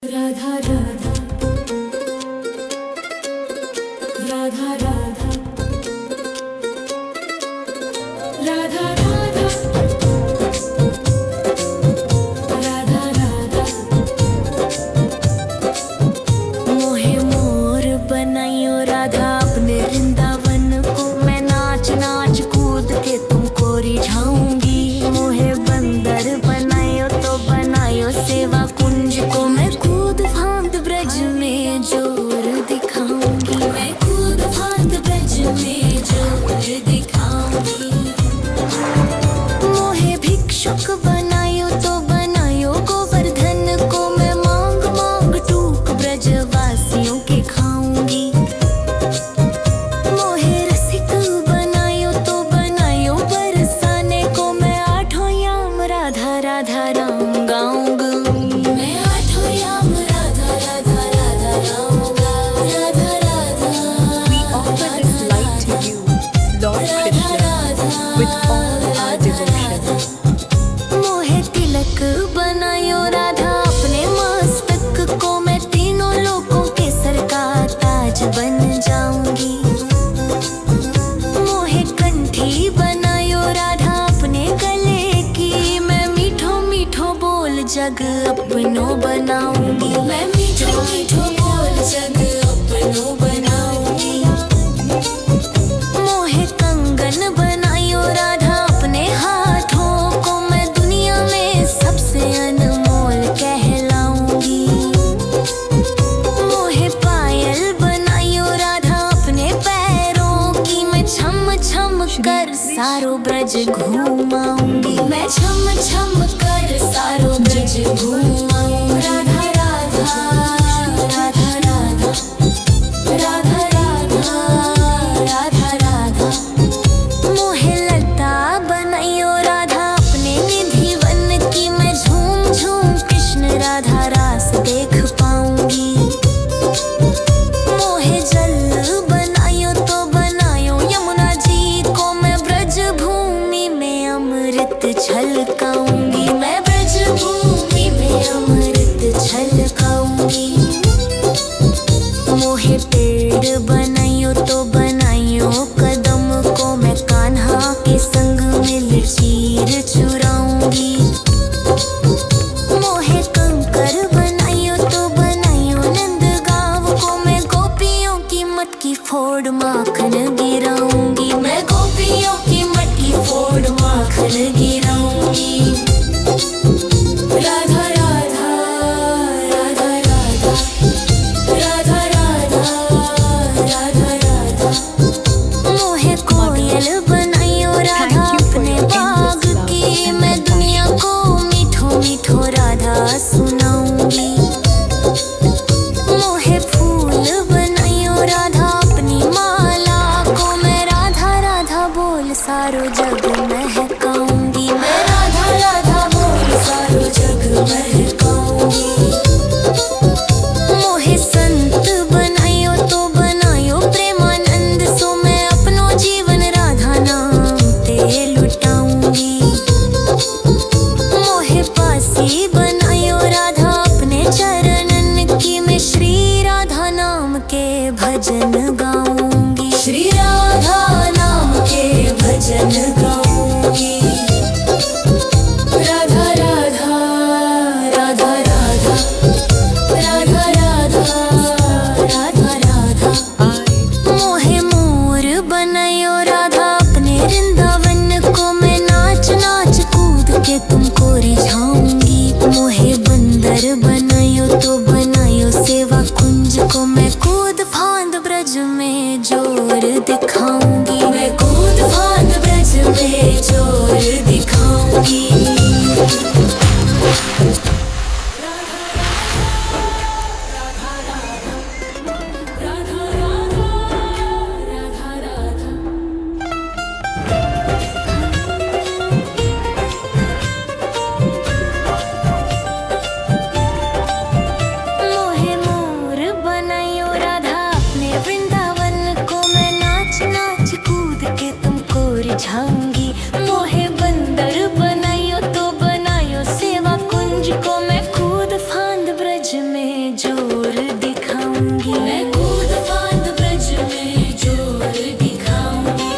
राधा राधा राधा राधा राधा राधा राधा राधा मोहे मोर बनाइयो राधा अपने वृंदावन को। मैं नाच नाच कूद के तुमको रिझाऊंगी। मोहे बंदर बनाइयो तो बनाइयो सेवा कुंज को। मैं कूद फांद ब्रज में जोर दिखाऊंगी। मैं कूद फांद ब्रज में जोर दिखाऊंगी। मोहे भिक्षुक बनायो तो बनायो गोवर्धन को। मैं मांग मांग टूक ब्रजवासियों के खाऊंगी। मोहे रसिक बनायो तो बनायो बरसाने को। मैं आठों याम राधा राधा राम गाऊंगी। मैं आठों याम Radha Radha Radha Ram गाऊंगी। Radha Radha We offer this light to you, Lord Krishna, with all our devotion. मोहे तिलक बनायो राधा अपने मस्तक को। मैं तीनों लोकों के सर का ताज बन जाऊंगी। मोहे कंठी बनायो राधा अपने गले की। मैं मीठो मीठो बोल जग अपनो बनाऊंगी। मैं मीठो मीठो बोल जग अपनो बनाऊंगी। मोहे कंगन बनायो राधा अपने हाथों को। मैं दुनिया में सबसे अनमोल कहलाऊंगी। मोहे पायल बनायो राधा अपने पैरों की। मैं छम छम कर सारो ब्रज घूमाऊंगी। मैं छम छम कर सारो ब्रज घूमाऊंगी। राधा राधा राधा राधा राधा राधा राधा राधा मोहे लता बनाइयो राधा अपने निधि वन की। मैं झूम झूम कृष्ण राधा रास देख पाऊंगी। मोहे जल बनायो तो बनायो यमुना जी को। मैं ब्रज भूमि में अमृत छलकाऊंगी। मैं ब्रज भूमि में अमृत छलकाऊंगी। मोहे पेड़ बनाइयो तो बनाइयो कदम को। मैं कान्हा के संग मिल चीर चुराऊंगी। मोहे कंकर बनाइयो तो बनाइयो नंद गाँव को। मैं गोपियों की मटकी फोड़ माखन गिराऊंगी। मैं गोपियों की मटकी फोड़ माखन गिराऊंगी। राधा राधा राधा राधा राधा राधा राधा राधा मोहे कोयल बनाइयो राधा अपने बाग की। मैं दुनिया को मीठो मीठो राधा सुनाऊंगी। मोहे फूल बनाइयो राधा अपनी माला को। मैं राधा राधा बोल सारो जग महकाऊंगी। मैं राधा राधा बोल सारो जग महकाऊंगी। मोहे संत बनाइयो तो बनायो प्रेमानंद सो। मैं अपनो जीवन राधा नाम ते लुटाऊंगी। मोहे पासी बनायो राधा अपने चरणन की। मैं श्री राधा नाम के भजन गाऊंगी। श्री राधा नाम के भजन गाऊंगी। राधा राधा राधा राधा राधा राधा राधा राधा मोहे मोर बनायो राधा अपने वृंदावन को। मैं नाच नाच कूद के तुमको रिझाऊंगी। मोहे बंदर बनायो तो बनायो सेवा कुंज को। मैं कूद फांद ब्रज में जोर दिखाऊंगी। मैं कूद फांद ब्रज में जोर दिखाऊंगी। में जोर दिखाऊंगी, मैं कूद फांद ब्रज में जोर दिखाऊंगी।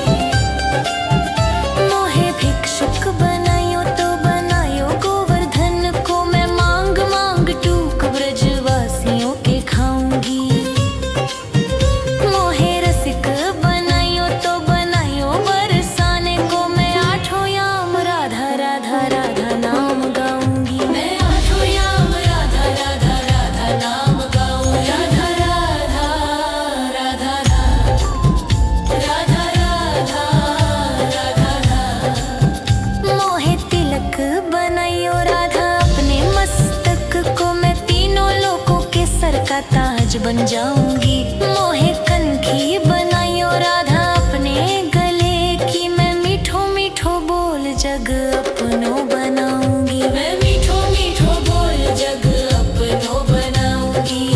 मोहे भिक्षुक बनायो तो बनायो गोवर्धन को, मैं मांग मांग टूक ब्रजवासियों के खाऊंगी। मोहे रसिक बनायो तो बनायो बरसाने को, मैं आठों याम राधा राधा राधा नाम गाऊंगी, मैं आठों याम राधा राधा राधा नाम गाऊंगी। राधा राधा राधा राधा राधा राधा राधा। मोहे तिलक बनायो राधा अपने मस्तक को, मैं तीनों लोकों के सर का ताज बन जाऊंगी। मोहे कनखी बनायो राधा अपने गले की, मैं मीठो मीठो बोल जग अपनो बनाऊंगी, मैं मीठो मीठो बोल जग अपनो बनाऊंगी।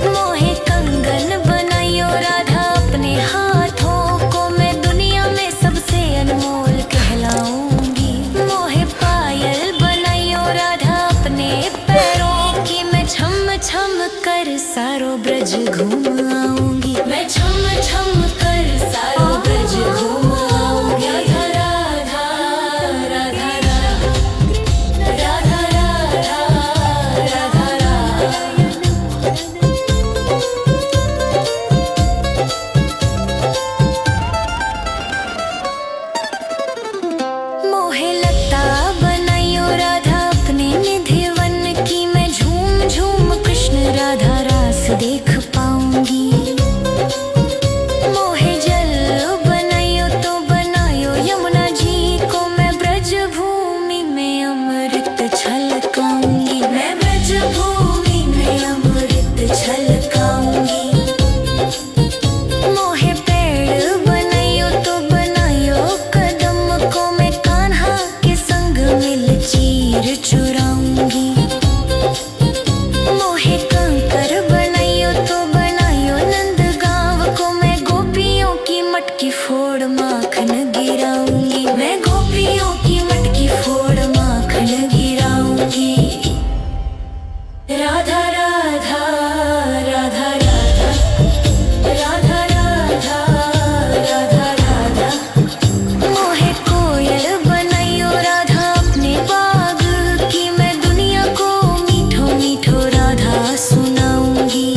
मोहे कंगन बनायो राधा अपने हाथों को, मैं दुनिया में सबसे अनमोल कहलाऊंगी। मोहे पायल बनायो राधा अपने पैरों की, मैं छम छम कर सारो ब्रज घूम आऊंगी, मैं छम छम कर सारो ब्रज घूम आऊंगी। राधा राधा राधा राधा राधा राधा राधा। मोहे लता बनायो राधा अपने निधि वन की, मैं झूम झूम कृष्ण राधा रास देख पाऊंगी। मोहे जल बनायो तो बनायो यमुना जी को, मैं ब्रज भूमि में अमृत छलकाऊंगी, मैं ब्रज भूमि में अमृत छलकाऊंगी। मोहे पेड़ बनायो तो बनायो कदम को, मैं कान्हा के संग मिल चीर चुराऊंगी। मोहे कंकर बनायो तो बनायो नंद गांव को, मैं गोपियों की मटकी फोड़ माखन गिराऊंगी, मैं गोपियों की मटकी फोड़ माखन गिराऊंगी। राधा राधा राधा राधा राधा राधा राधा राधा। मोहे कोयल बनायो राधा अपने बाग की, मैं दुनिया को मीठो मीठो राधा सुनाऊंगी।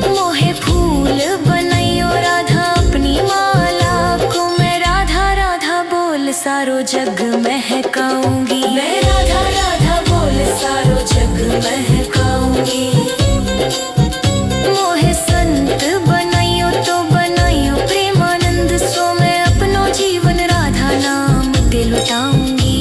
मोहे फूल बनायो राधा अपनी माला को, मैं राधा राधा बोल सारो जग महकाऊंगी, मैं राधा राधा बोल सारो जग महकाऊंगी। मोहे संत बनायो तो बनायो प्रेमानंद सो, मैं अपनो जीवन राधा नाम ते लुटाऊंगी।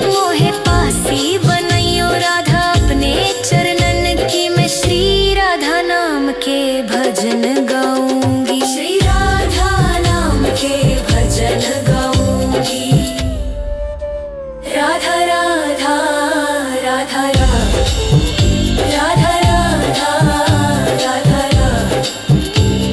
मोहे पासी बनायो राधा अपने चरणन की, मैं श्री राधा नाम के भजन गाऊंगी, श्री राधा नाम के भजन गाऊंगी। राधा राधा राधा राधा राधा राधा राधा।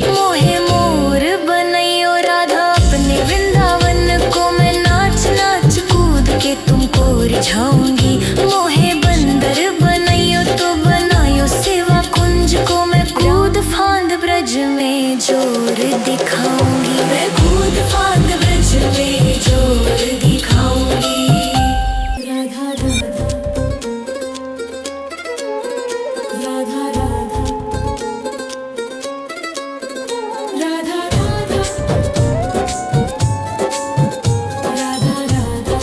मोहे मोर बनायो राधा अपने वृंदावन को, मैं नाच नाच कूद के तुमको रिझाऊंगी। मोहे बंदर बनायो तो बनायो सेवा कुंज को, मैं कूद फांद ब्रज में जोर दिखाऊंगी, मैं कूद फांद ब्रज में जोर दिखाऊंगी। राधा राधा राधा राधा राधा राधा राधा।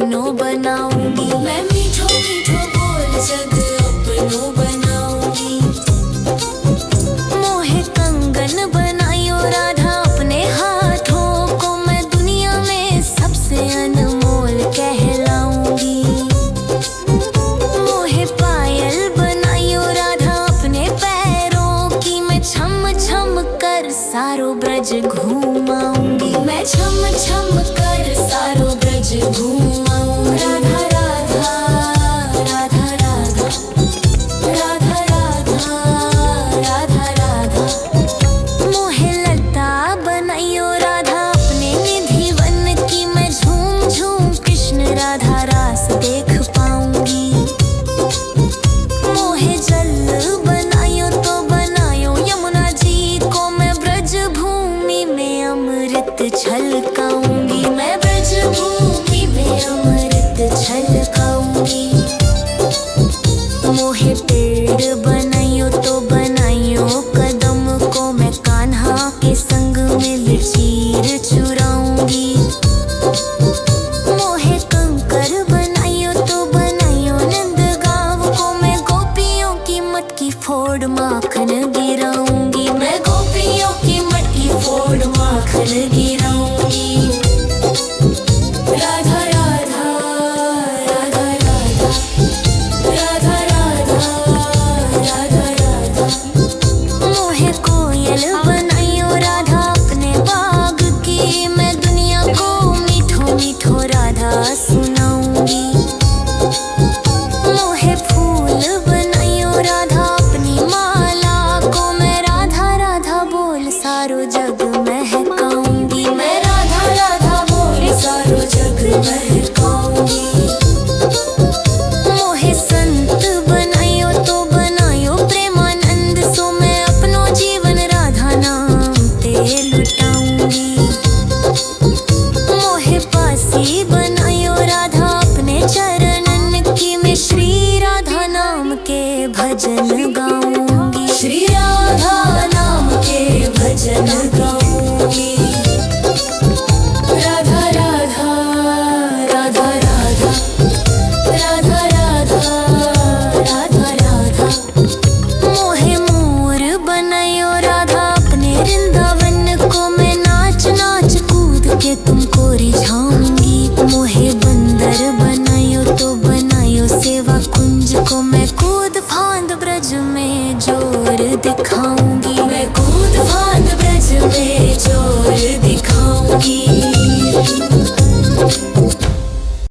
अपनों बनाऊंगी। मैं मीठो मीठो बोल जग अपनों बनाऊंगी। मोहे कंगन बनायो राधा अपने हाथों को, मैं दुनिया में सबसे अनमोल कहलाऊंगी। मोहे पायल बनायो राधा अपने पैरों की, मैं छम छम कर सारो ब्रज घूमाऊंगी। मैं छम छम कर सारो ब्रज घूमाऊंगी। राधा राधा राधा राधा राधा राधा राधा राधा। मोहे लता बनाइयो राधा अपने निधि वन की, मैं झूम झूम कृष्ण राधा रास देख पाऊंगी। मोहे जल बनायो तो बनायो यमुना जी को, मैं ब्रज भूमि में अमृत छलकाऊंगी। मैं ब्रज भूमि में अमृत छलकाऊंगी। मोहे पेड़ बनायो तो बनायो कदम को, मैं कान्हा के संग मिल चीर चुराऊंगी। मोहे कंकर बनायो तो बनायो नंदगांव को, मैं गोपियों की मटकी फोड़ माखन गिराऊंगी। मैं गोपियों की मटकी फोड़ माखन गिराऊंगी। राधा राधा राधा राधा राधा राधा राधा राधा। मोहे कोयल बनायो राधा अपने बाग की, मैं दुनिया को मीठो मीठो राधा सुनाऊंगी। मोहे फूल बनायो राधा अपनी माला को, मैं राधा राधा बोल सारो जग महकाऊंगी। मैं राधा राधा बोल सारो जग महकाऊंगी। मोहे संत बनायो तो बनायो प्रेमानंद सो, मैं अपनो जीवन राधा नाम ते लुटाऊंगी। मोहे पासी बनायो राधा अपने चरणन की, मैं श्री राधा नाम के भजन गाऊंगी। श्री राधा नाम के भजन गाऊंगी। राधा राधा राधा राधा राधा राधा राधा राधा। मोहे मोर बनायो राधा अपने वृंदावन को, मैं नाच नाच कूद के तुमको रिझाऊंगी। मोहे बंदर बनायो तो बनायो सेवा कुंज को, मैं कूद फांद ब्रज में जोर दिखाऊंगी।